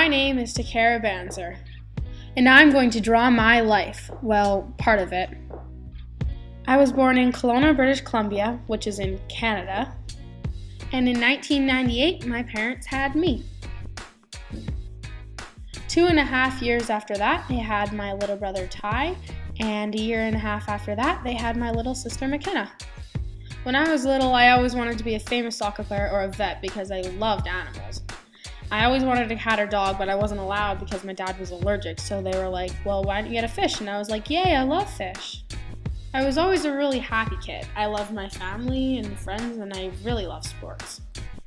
My name is Takara Banzer, and I'm going to draw my life. Well, part of it. I was born in Kelowna, British Columbia, which is in Canada, and in 1998, my parents had me. 2.5 years after that, they had my little brother Ty, and 1.5 years after that, they had my little sister McKenna. When I was little, I always wanted to be a famous soccer player or a vet because I loved animals. I always wanted a cat or dog, but I wasn't allowed because my dad was allergic, so they were like, well, why don't you get a fish? And I was like, yay, I love fish. I was always a really happy kid. I loved my family and friends, and I really loved sports.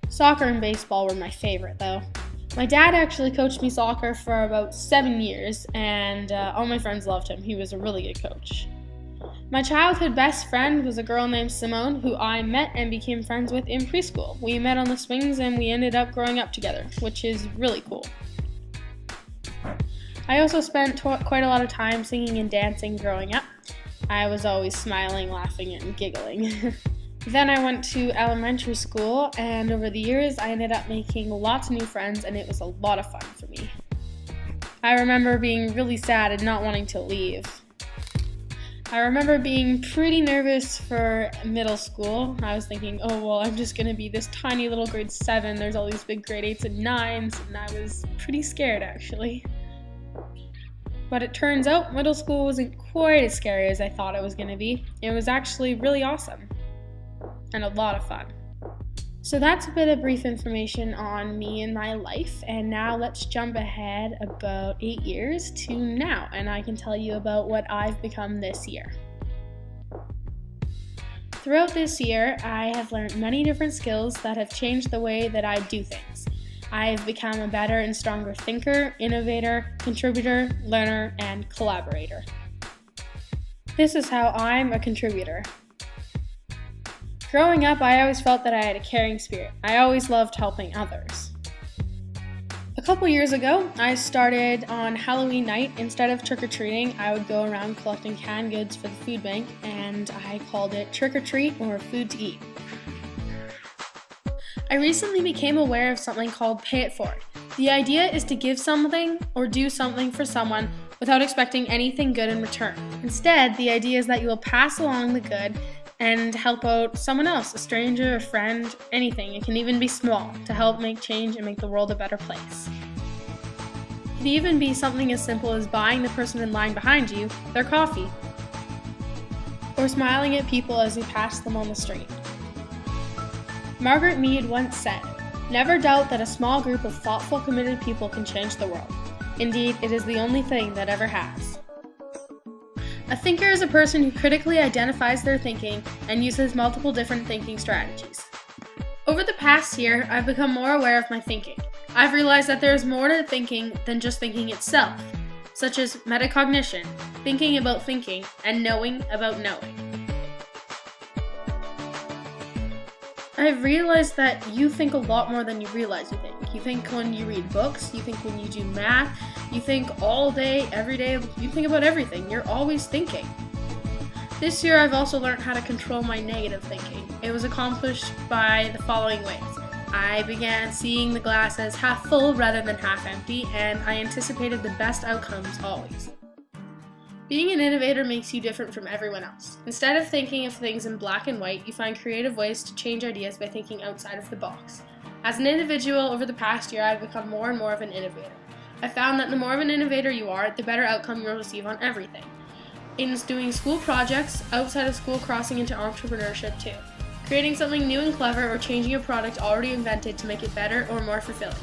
Soccer and baseball were my favorite, though. My dad actually coached me soccer for about 7 years, and all my friends loved him. He was a really good coach. My childhood best friend was a girl named Simone, who I met and became friends with in preschool. We met on the swings and we ended up growing up together, which is really cool. I also spent quite a lot of time singing and dancing growing up. I was always smiling, laughing, and giggling. Then I went to elementary school, and over the years I ended up making lots of new friends, and it was a lot of fun for me. I remember being really sad and not wanting to leave. I remember being pretty nervous for middle school. I was thinking, oh, well, I'm just going to be this tiny little grade 7. There's all these big grade 8s and 9s, and I was pretty scared, actually. But it turns out middle school wasn't quite as scary as I thought it was going to be. It was actually really awesome and a lot of fun. So that's a bit of brief information on me and my life, and now let's jump ahead about 8 years to now, and I can tell you about what I've become this year. Throughout this year, I have learned many different skills that have changed the way that I do things. I've become a better and stronger thinker, innovator, contributor, learner, and collaborator. This is how I'm a contributor. Growing up, I always felt that I had a caring spirit. I always loved helping others. A couple years ago, I started on Halloween night. Instead of trick-or-treating, I would go around collecting canned goods for the food bank, and I called it Trick or Treat or Food to Eat. I recently became aware of something called Pay It Forward. The idea is to give something or do something for someone without expecting anything good in return. Instead, the idea is that you will pass along the good and help out someone else, a stranger, a friend, anything. It can even be small, to help make change and make the world a better place. It could even be something as simple as buying the person in line behind you their coffee, or smiling at people as you pass them on the street. Margaret Mead once said, "Never doubt that a small group of thoughtful, committed people can change the world. Indeed, it is the only thing that ever has." A thinker is a person who critically identifies their thinking and uses multiple different thinking strategies. Over the past year, I've become more aware of my thinking. I've realized that there is more to thinking than just thinking itself, such as metacognition, thinking about thinking, and knowing about knowing. I've realized that you think a lot more than you realize you think. You think when you read books, you think when you do math, you think all day, every day, you think about everything. You're always thinking. This year I've also learned how to control my negative thinking. It was accomplished by the following ways. I began seeing the glass as half full rather than half empty, and I anticipated the best outcomes always. Being an innovator makes you different from everyone else. Instead of thinking of things in black and white, you find creative ways to change ideas by thinking outside of the box. As an individual, over the past year, I've become more and more of an innovator. I found that the more of an innovator you are, the better outcome you'll receive on everything. In doing school projects, outside of school, crossing into entrepreneurship too. Creating something new and clever, or changing a product already invented to make it better or more fulfilling.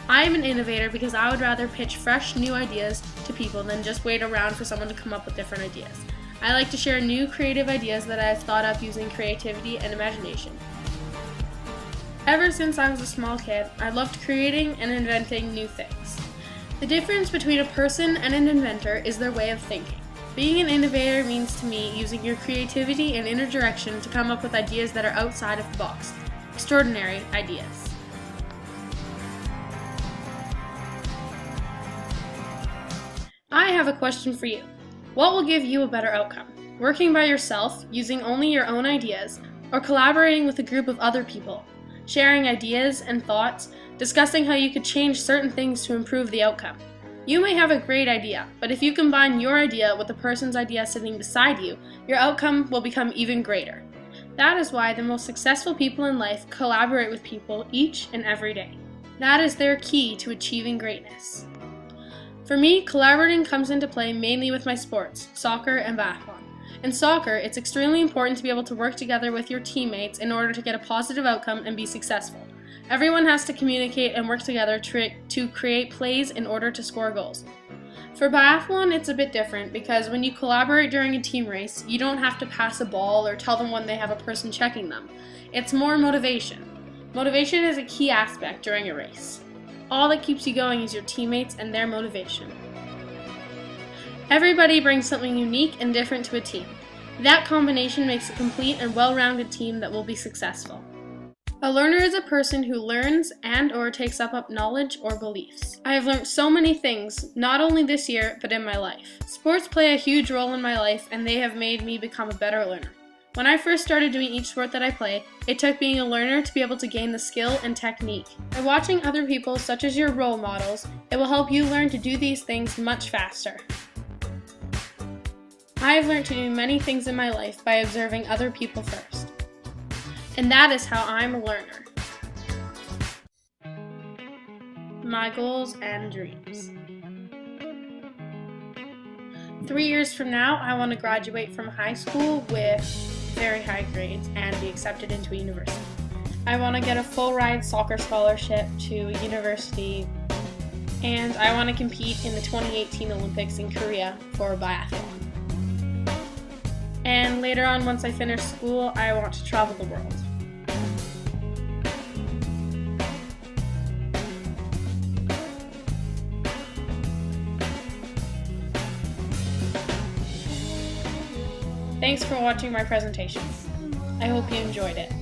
I am an innovator because I would rather pitch fresh, new ideas to people than just wait around for someone to come up with different ideas. I like to share new creative ideas that I've thought up using creativity and imagination. Ever since I was a small kid, I loved creating and inventing new things. The difference between a person and an inventor is their way of thinking. Being an innovator means to me using your creativity and inner direction to come up with ideas that are outside of the box. Extraordinary ideas. I have a question for you. What will give you a better outcome? Working by yourself, using only your own ideas, or collaborating with a group of other people, sharing ideas and thoughts discussing how you could change certain things to improve the outcome. You may have a great idea, but if you combine your idea with the person's idea sitting beside you, your outcome will become even greater. That is why the most successful people in life collaborate with people each and every day. That is their key to achieving greatness. For me, collaborating comes into play mainly with my sports, soccer and biathlon. In soccer, it's extremely important to be able to work together with your teammates in order to get a positive outcome and be successful. Everyone has to communicate and work together to create plays in order to score goals. For biathlon, it's a bit different because when you collaborate during a team race, you don't have to pass a ball or tell them when they have a person checking them. It's more motivation. Motivation is a key aspect during a race. All that keeps you going is your teammates and their motivation. Everybody brings something unique and different to a team. That combination makes a complete and well-rounded team that will be successful. A learner is a person who learns and/or takes up knowledge or beliefs. I have learned so many things, not only this year, but in my life. Sports play a huge role in my life, and they have made me become a better learner. When I first started doing each sport that I play, it took being a learner to be able to gain the skill and technique. By watching other people, such as your role models, it will help you learn to do these things much faster. I have learned to do many things in my life by observing other people first. And that is how I'm a learner. My goals and dreams. 3 years from now, I want to graduate from high school with very high grades and be accepted into a university. I want to get a full ride soccer scholarship to university, and I want to compete in the 2018 Olympics in Korea for biathlon. And later on, once I finish school, I want to travel the world. Thanks for watching my presentation. I hope you enjoyed it.